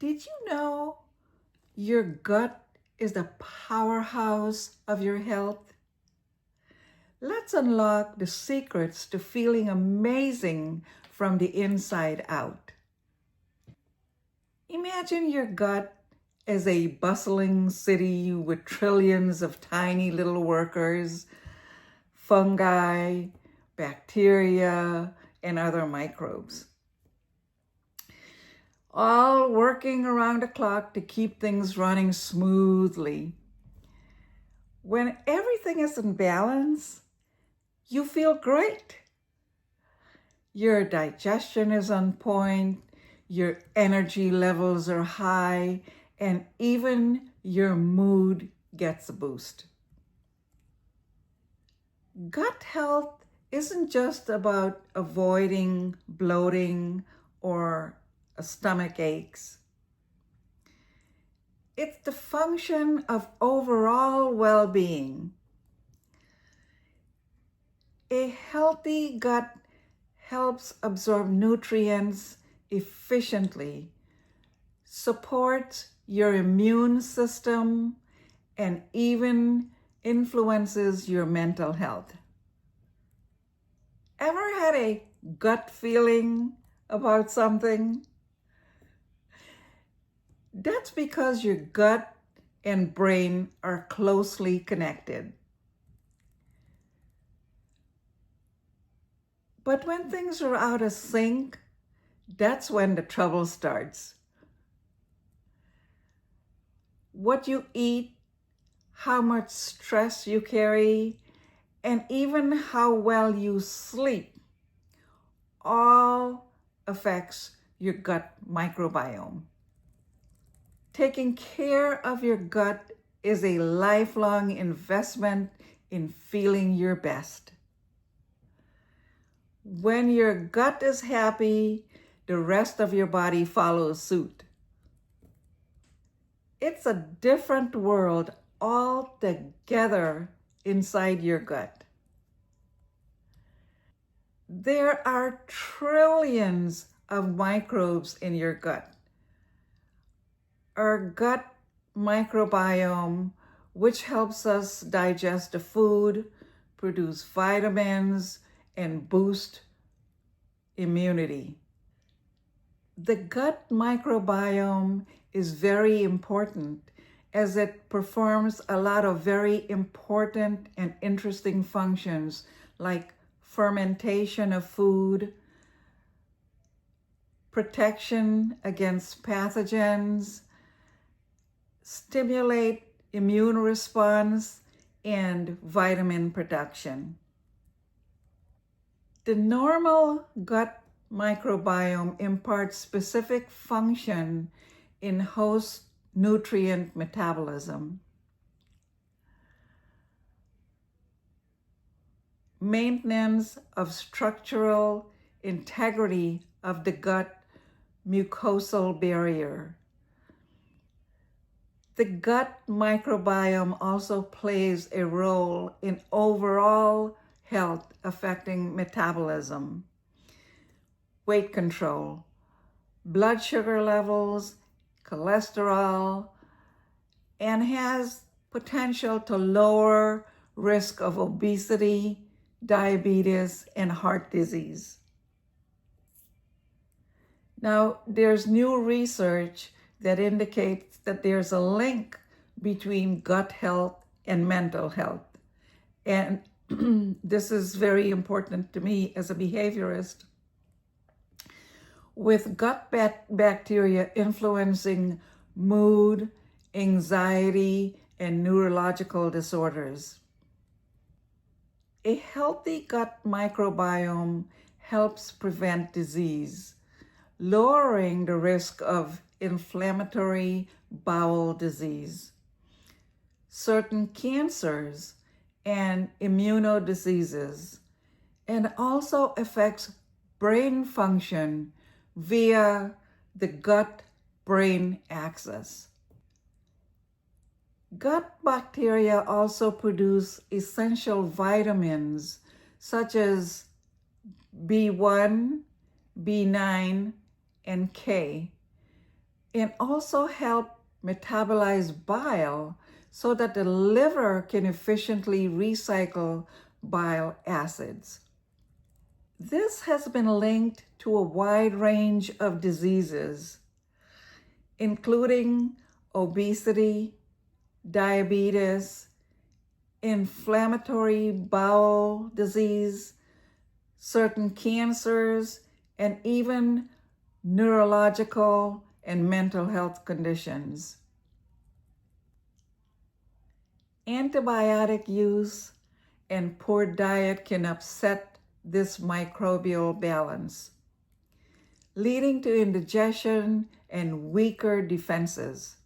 Did you know your gut is the powerhouse of your health? Let's unlock the secrets to feeling amazing from the inside out. Imagine your gut as a bustling city with trillions of tiny little workers, fungi, bacteria, and other microbes, all working around the clock to keep things running smoothly. When everything is in balance, you feel great. Your digestion is on point, your energy levels are high, and even your mood gets a boost. Gut health isn't just about avoiding bloating or stomach aches. It's the function of overall well-being. A healthy gut helps absorb nutrients efficiently, supports your immune system, and even influences your mental health. Ever had a gut feeling about something? That's because your gut and brain are closely connected. But when things are out of sync, that's when the trouble starts. What you eat, how much stress you carry, and even how well you sleep all affects your gut microbiome. Taking care of your gut is a lifelong investment in feeling your best. When your gut is happy, the rest of your body follows suit. It's a different world altogether inside your gut. There are trillions of microbes in your gut. Our gut microbiome, which helps us digest the food, produce vitamins, and boost immunity. The gut microbiome is very important as it performs a lot of very important and interesting functions like fermentation of food, protection against pathogens, stimulate immune response, and vitamin production. The normal gut microbiome imparts specific function in host nutrient metabolism, maintenance of structural integrity of the gut mucosal barrier. The gut microbiome also plays a role in overall health, affecting metabolism, weight control, blood sugar levels, cholesterol, and has potential to lower risk of obesity, diabetes, and heart disease. Now, there's new research that indicates that there's a link between gut health and mental health. And this is very important to me as a behaviorist. With gut bacteria influencing mood, anxiety, and neurological disorders. A healthy gut microbiome helps prevent disease, lowering the risk of inflammatory bowel disease, certain cancers, and immunodiseases, and also affects brain function via the gut-brain axis. Gut bacteria also produce essential vitamins such as B1, B9, and K, and also help metabolize bile so that the liver can efficiently recycle bile acids. This has been linked to a wide range of diseases, including obesity, diabetes, inflammatory bowel disease, certain cancers, and even neurological and mental health conditions. Antibiotic use and poor diet can upset this microbial balance, leading to indigestion and weaker defenses.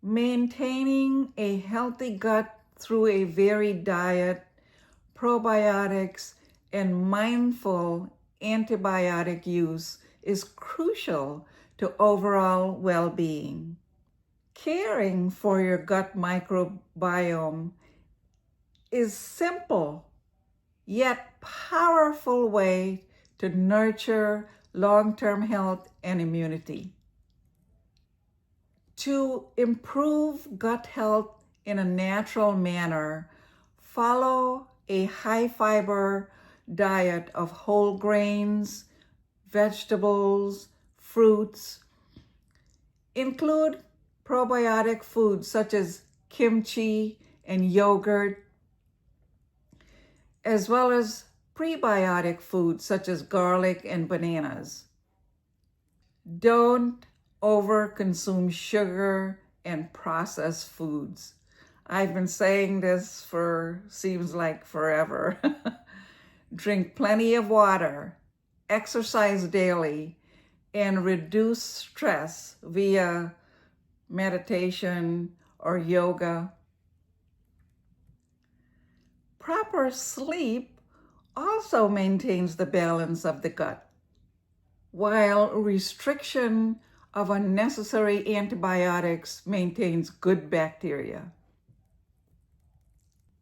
Maintaining a healthy gut through a varied diet, probiotics, and mindful antibiotic use is crucial to overall well-being. Caring for your gut microbiome is simple yet powerful way to nurture long-term health and immunity. To improve gut health in a natural manner, follow a high-fiber diet of whole grains, vegetables, fruits. Include probiotic foods such as kimchi and yogurt, as well as prebiotic foods such as garlic and bananas. Don't overconsume sugar and processed foods. I've been saying this for seems like forever. Drink plenty of water, exercise daily, and reduce stress via meditation or yoga. Proper sleep also maintains the balance of the gut, while restriction of unnecessary antibiotics maintains good bacteria.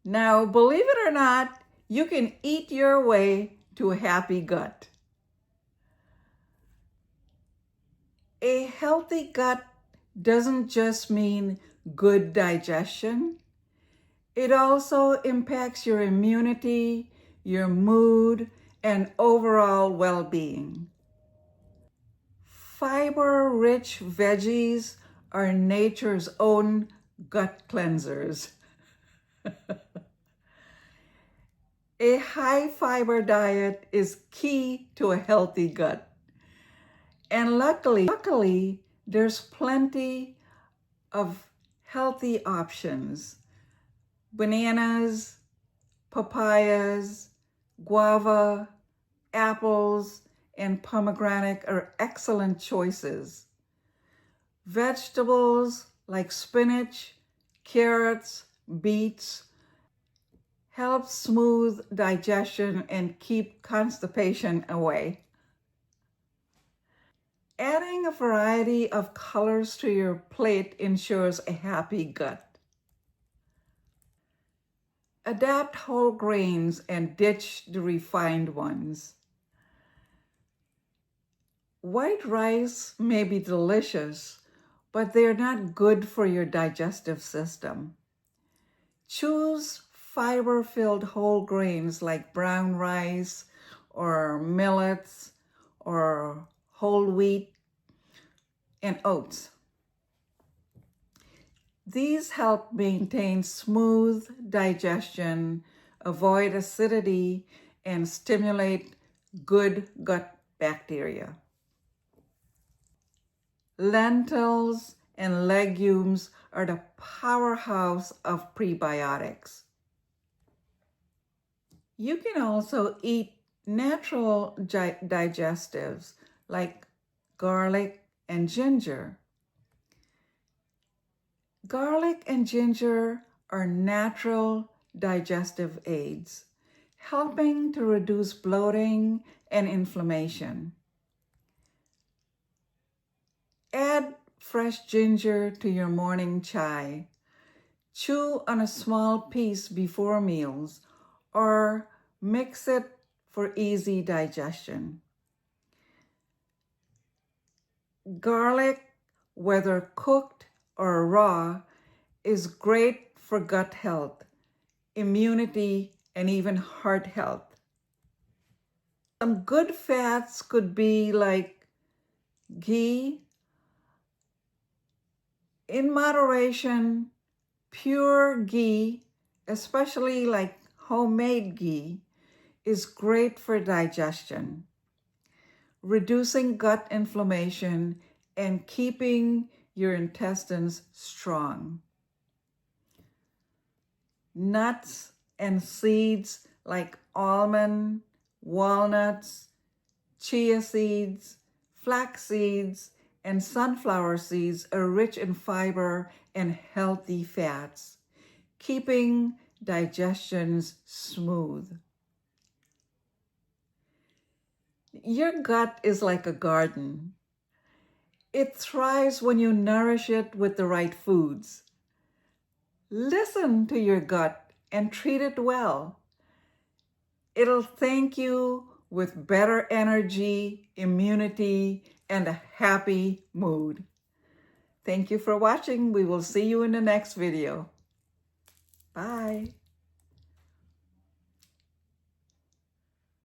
Now, believe it or not, you can eat your way to a happy gut. A healthy gut doesn't just mean good digestion. It also impacts your immunity, your mood, and overall well-being. Fiber-rich veggies are nature's own gut cleansers. A high-fiber diet is key to a healthy gut. And luckily, there's plenty of healthy options. Bananas, papayas, guava, apples, and pomegranate are excellent choices. Vegetables like spinach, carrots, beets help smooth digestion and keep constipation away. Adding a variety of colors to your plate ensures a happy gut. Adapt whole grains and ditch the refined ones. White rice may be delicious, but they're not good for your digestive system. Choose fiber-filled whole grains like brown rice or millets or whole wheat and oats. These help maintain smooth digestion, avoid acidity, and stimulate good gut bacteria. Lentils and legumes are the powerhouse of prebiotics. You can also eat natural digestives like garlic and ginger. Garlic and ginger are natural digestive aids, helping to reduce bloating and inflammation. Add fresh ginger to your morning chai. Chew on a small piece before meals or mix it for easy digestion. Garlic, whether cooked or raw, is great for gut health, immunity, and even heart health. Some good fats could be like ghee. In moderation, pure ghee, especially like homemade ghee, is great for digestion, reducing gut inflammation and keeping your intestines strong. Nuts and seeds like almond, walnuts, chia seeds, flax seeds, and sunflower seeds are rich in fiber and healthy fats, keeping digestions smooth. Your gut is like a garden. It thrives when you nourish it with the right foods. Listen to your gut and treat it well. It'll thank you with better energy, immunity, and a happy mood. Thank you for watching. We will see you in the next video. Bye.